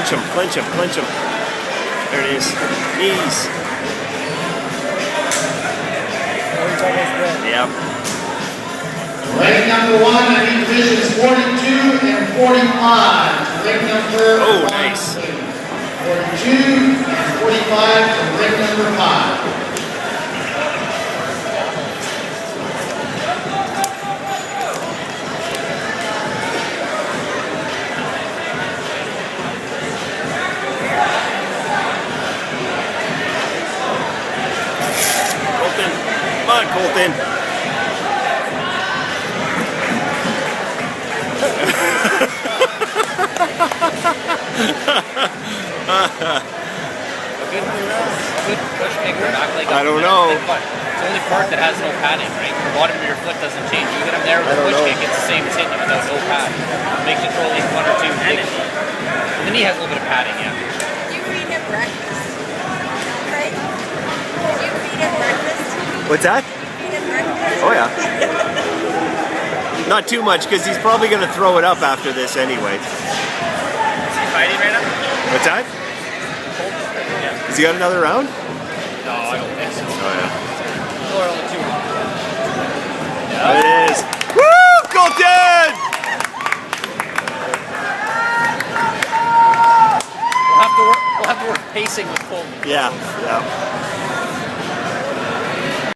Clinch him, clinch him, clinch him. There it is. Knees. Yep. Leg number 1, I think division is 42 and 45. Leg number Oh, nice. 42 and 45 to leg number 5. Colton. Come on, Colton. Good push kick or back leg. I don't know. It's the only part that has no padding, right? The bottom of your foot doesn't change. You get him there with a push kick, it's the same as hitting you without no pad. Makes it only 1 or 2. And the knee has a little bit of padding, yeah. You feed him breakfast, right? You feed him breakfast. What's that? Feed him breakfast. Oh, yeah. Not too much, because he's probably going to throw it up after this anyway. Is he fighting right now? What's that? Yeah. Has he got another round? No, I don't think so. Oh, yeah. Or only 2 rounds. There it is. Woo! Colton! We'll have to work pacing with Colton. Yeah, yeah.